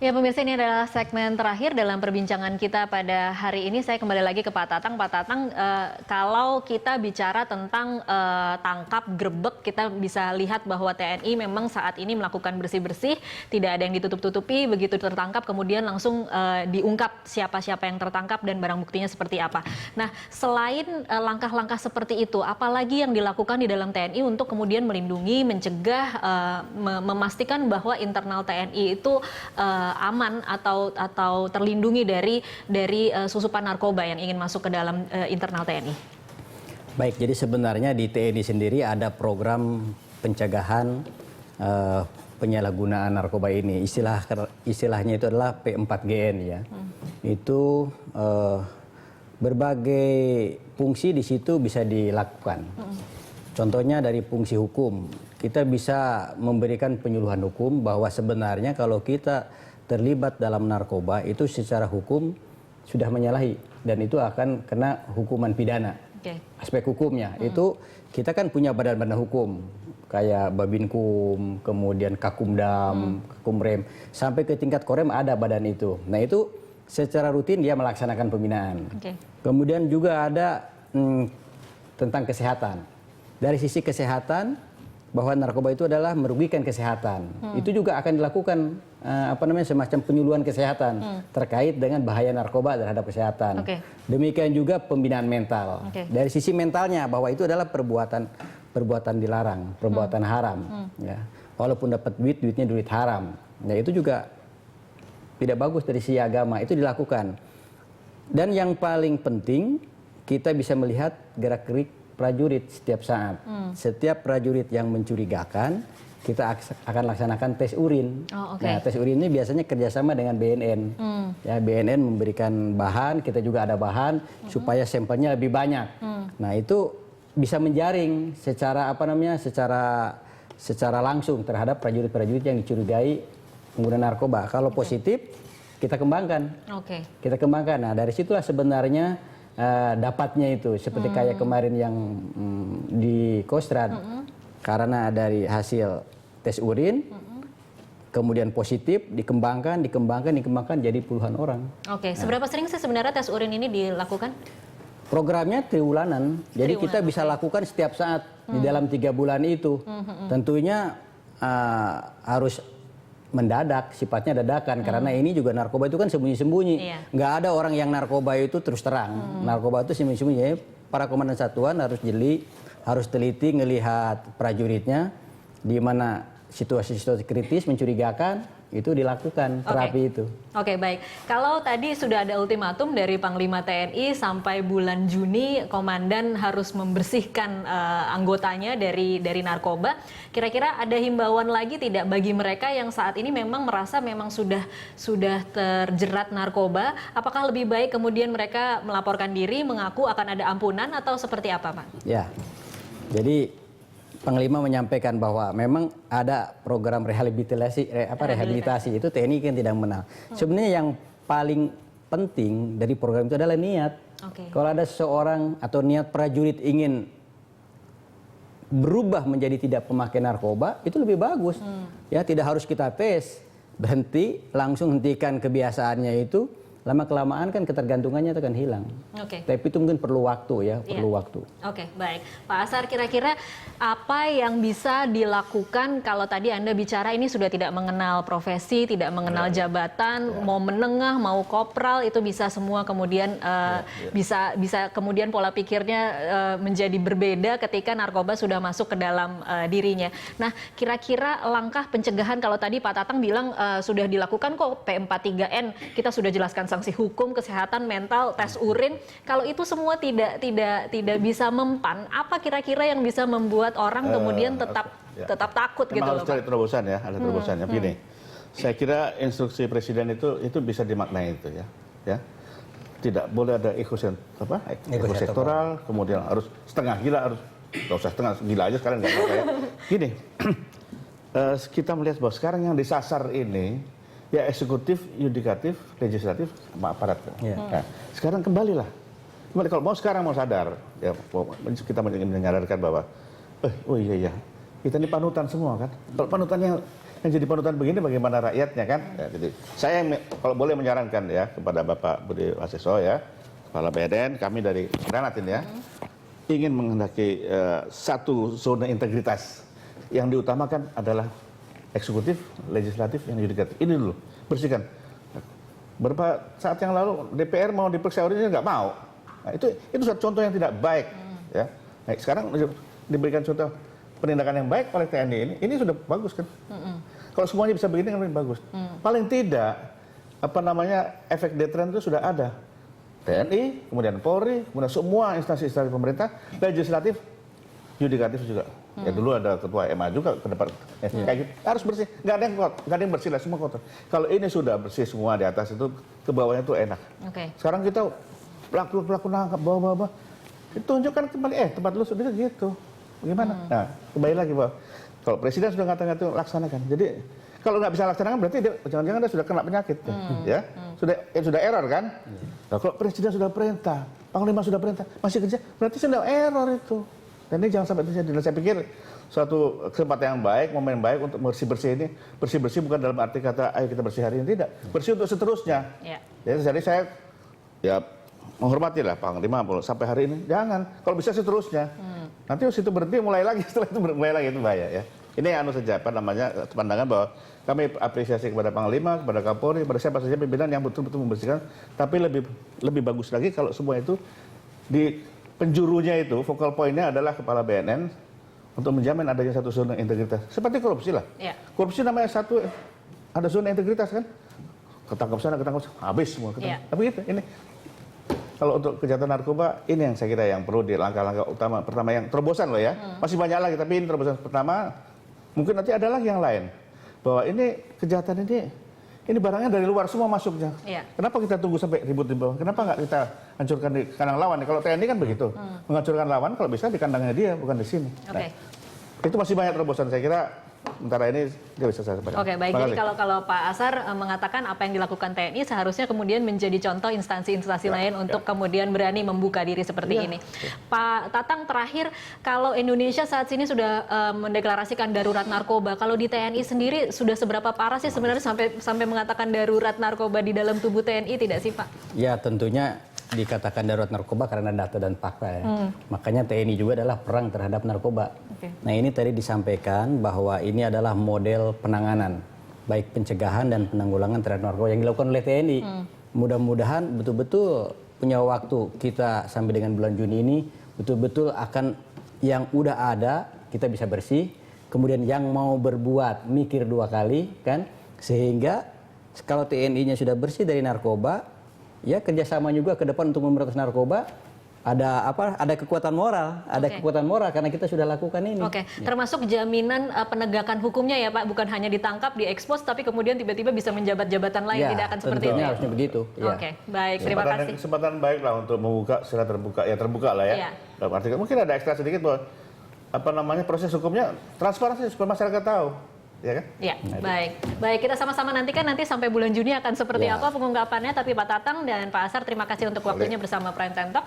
Ya pemirsa, ini adalah segmen terakhir dalam perbincangan kita pada hari ini. Saya kembali lagi ke Pak Tatang. Pak Tatang, kalau kita bicara tentang tangkap, grebek, kita bisa lihat bahwa TNI memang saat ini melakukan bersih-bersih, tidak ada yang ditutup-tutupi, begitu tertangkap kemudian langsung diungkap siapa-siapa yang tertangkap dan barang buktinya seperti apa. Nah, selain langkah-langkah seperti itu, apalagi yang dilakukan di dalam TNI untuk kemudian melindungi, mencegah, memastikan bahwa internal TNI itu aman atau terlindungi dari susupan narkoba yang ingin masuk ke dalam internal TNI. Baik, jadi sebenarnya di TNI sendiri ada program pencegahan penyalahgunaan narkoba ini. Istilahnya itu adalah P4GN ya. Itu berbagai fungsi di situ bisa dilakukan. Contohnya dari fungsi hukum, kita bisa memberikan penyuluhan hukum bahwa sebenarnya kalau kita terlibat dalam narkoba itu secara hukum sudah menyalahi dan itu akan kena hukuman pidana. Aspek hukumnya itu kita kan punya badan-badan hukum kayak Babinkum, kemudian Kakumdam, Kakumrem, sampai ke tingkat Korem ada badan itu. Nah itu secara rutin dia melaksanakan pembinaan. Kemudian juga ada tentang kesehatan. Dari sisi kesehatan, bahwa narkoba itu adalah merugikan kesehatan. Itu juga akan dilakukan semacam penyuluhan kesehatan terkait dengan bahaya narkoba terhadap kesehatan. Demikian juga pembinaan mental. Dari sisi mentalnya bahwa itu adalah perbuatan dilarang, perbuatan haram. Ya. Walaupun dapat duitnya duit haram. Ya itu juga tidak bagus dari sisi agama, itu dilakukan. Dan yang paling penting kita bisa melihat gerak-gerik prajurit setiap saat. Setiap prajurit yang mencurigakan, kita akan laksanakan tes urin. Nah, tes urin ini biasanya kerjasama dengan BNN. Ya, BNN memberikan bahan, kita juga ada bahan supaya sampelnya lebih banyak. Nah, itu bisa menjaring secara secara langsung terhadap prajurit-prajurit yang dicurigai pengguna narkoba. Kalau positif, kita kembangkan. Kita kembangkan. Nah, dari situlah sebenarnya dapatnya itu seperti kayak kemarin yang di Kostrad karena dari hasil tes urin kemudian positif dikembangkan jadi puluhan orang. Seberapa sering sih sebenarnya tes urin ini dilakukan? Programnya triwulanan, jadi kita bisa lakukan setiap saat di dalam 3 bulan itu. Tentunya harus mendadak, sifatnya dadakan karena ini juga narkoba itu kan sembunyi-sembunyi. Nggak ada orang yang narkoba itu terus terang. Narkoba itu sembunyi-sembunyi. Para komandan satuan harus jeli, harus teliti ngelihat prajuritnya di mana situasi-situasi kritis mencurigakan itu dilakukan terapi itu. Baik. Kalau tadi sudah ada ultimatum dari Panglima TNI sampai bulan Juni komandan harus membersihkan anggotanya dari narkoba. Kira-kira ada himbauan lagi tidak bagi mereka yang saat ini memang merasa memang sudah terjerat narkoba? Apakah lebih baik kemudian mereka melaporkan diri, mengaku akan ada ampunan atau seperti apa, Pak? Ya. Jadi Panglima menyampaikan bahwa memang ada program rehabilitasi itu TNI kan tidak menang. Sebenarnya yang paling penting dari program itu adalah niat. Kalau ada seseorang atau niat prajurit ingin berubah menjadi tidak pemakai narkoba, itu lebih bagus. Ya, tidak harus kita tes, berhenti, langsung hentikan kebiasaannya itu. Lama-kelamaan kan ketergantungannya itu akan hilang. Tapi itu mungkin perlu waktu ya, perlu waktu. Baik. Pak Asar, kira-kira apa yang bisa dilakukan kalau tadi Anda bicara ini sudah tidak mengenal profesi, tidak mengenal jabatan, mau menengah, mau kopral, itu bisa semua kemudian bisa kemudian pola pikirnya menjadi berbeda ketika narkoba sudah masuk ke dalam dirinya. Nah, kira-kira langkah pencegahan kalau tadi Pak Tatang bilang sudah dilakukan kok P4GN, kita sudah jelaskan sanksi hukum, kesehatan, mental, tes urin. Kalau itu semua tidak bisa mempan, apa kira-kira yang bisa membuat orang kemudian tetap takut gitu loh, harus cari terobosan ya, ada terobosannya. Begini, saya kira instruksi presiden itu bisa dimaknai itu ya. Tidak boleh ada ekosektoral, kemudian harus setengah gila, harus nggak usah setengah gila aja sekarang nggak apa-apa ya. Gini, kita melihat bahwa sekarang yang disasar ini ya eksekutif, yudikatif, legislatif, sama aparat. Nah, sekarang kembalilah. Kalau sekarang mau sadar, ya kita menyadarkan bahwa, oh iya, Kita ini panutan semua kan. Kalau panutan yang jadi panutan begini bagaimana rakyatnya kan? Ya, jadi saya kalau boleh menyarankan ya kepada Bapak Budi Waseso ya, Kepala BNN, kami dari Granat ini ya, ingin menghendaki satu zona integritas. Yang diutamakan adalah eksekutif, legislatif, yang yudikatif. Ini dulu, bersihkan. Beberapa saat yang lalu DPR mau diperiksa ini nggak mau. Nah, itu satu contoh yang tidak baik. Ya. Nah, sekarang diberikan contoh penindakan yang baik oleh TNI ini sudah bagus kan. Kalau semuanya bisa begini kan lebih bagus. Paling tidak efek deteren itu sudah ada. TNI, kemudian Polri, kemudian semua instansi-instansi pemerintah, legislatif, yudikatif juga. Ya dulu ada ketua MA juga ke depan. Kayak gitu. Harus bersih. Nggak ada yang kotor, nggak ada yang bersih lah, semua kotor. Kalau ini sudah bersih semua di atas itu, ke bawahnya itu enak. Sekarang kita pelaku nangkap bawah-bawah. Tunjukkan kembali, tempat lu sudah gitu. Bagaimana? Nah, kembali lagi bahwa kalau presiden sudah ngatakan itu laksanakan. Jadi kalau nggak bisa laksanakan berarti dia jangan-jangan dia sudah kena penyakit, ya sudah error kan? Nah, kalau presiden sudah perintah, panglima sudah perintah, masih kerja, berarti sudah error itu. Dan ini jangan sampai terjadi. Dan saya pikir suatu kesempatan yang baik, momen baik untuk bersih-bersih ini. Bersih-bersih bukan dalam arti kata ayo kita bersih hari ini, tidak. Bersih untuk seterusnya. Jadi saya menghormati lah Panglima sampai hari ini. Jangan, kalau bisa seterusnya. Nanti situ berhenti mulai lagi, setelah itu mulai lagi, itu bahaya ya. Ini saja pandangan bahwa kami apresiasi kepada Panglima, kepada Kapolri, kepada siapa saja pimpinan yang betul-betul membersihkan. Tapi lebih bagus lagi kalau semua itu di penjurunya itu, focal point-nya adalah Kepala BNN untuk menjamin adanya satu zona integritas. Seperti korupsi lah. Korupsi namanya ada zona integritas kan. Ketangkap sana, habis semua. Tapi gitu, ini. Kalau untuk kejahatan narkoba, ini yang saya kira yang perlu di langkah-langkah utama. Pertama yang terobosan loh ya. Masih banyak lagi, tapi ini terobosan pertama. Mungkin nanti ada lagi yang lain. Bahwa ini kejahatan ini barangnya dari luar semua masuknya. Kenapa kita tunggu sampai ribut di bawah? Kenapa nggak kita hancurkan di kandang lawan? Kalau TNI kan begitu. Menghancurkan lawan kalau bisa di kandangnya dia, bukan di sini. Nah, itu masih banyak terobosan. Saya kira sementara ini dia bisa saya sampaikan. Baik. Jadi kalau Pak Asar mengatakan apa yang dilakukan TNI seharusnya kemudian menjadi contoh instansi-instansi lain untuk kemudian berani membuka diri seperti ini. Pak Tatang, terakhir, kalau Indonesia saat ini sudah mendeklarasikan darurat narkoba, kalau di TNI sendiri sudah seberapa parah sih sebenarnya sampai mengatakan darurat narkoba di dalam tubuh TNI, tidak sih Pak? Ya tentunya dikatakan darurat narkoba karena data dan fakta ya. Makanya TNI juga adalah perang terhadap narkoba. Nah ini tadi disampaikan bahwa ini adalah model penanganan, baik pencegahan dan penanggulangan terhadap narkoba yang dilakukan oleh TNI. Mudah-mudahan betul-betul punya waktu kita sampai dengan bulan Juni ini, betul-betul akan yang udah ada kita bisa bersih, kemudian yang mau berbuat mikir dua kali kan, sehingga kalau TNI-nya sudah bersih dari narkoba, ya kerjasama juga ke depan untuk memberantas narkoba. Ada kekuatan moral, kekuatan moral karena kita sudah lakukan ini. Termasuk jaminan penegakan hukumnya ya Pak, bukan hanya ditangkap, diekspos, tapi kemudian tiba-tiba bisa menjabat jabatan lain, tidak akan seperti itu. Harusnya begitu. Baik, terima kasih. Kesempatan baik lah untuk membuka secara terbuka lah ya. Dalam arti mungkin ada ekstra sedikit bahwa proses hukumnya transparansi supaya masyarakat tahu. Ya kan? Baik, kita sama-sama nantikan nanti sampai bulan Juni akan seperti apa pengungkapannya. Tapi Pak Tatang dan Pak Asar, terima kasih untuk waktunya bersama Prime Time Talk.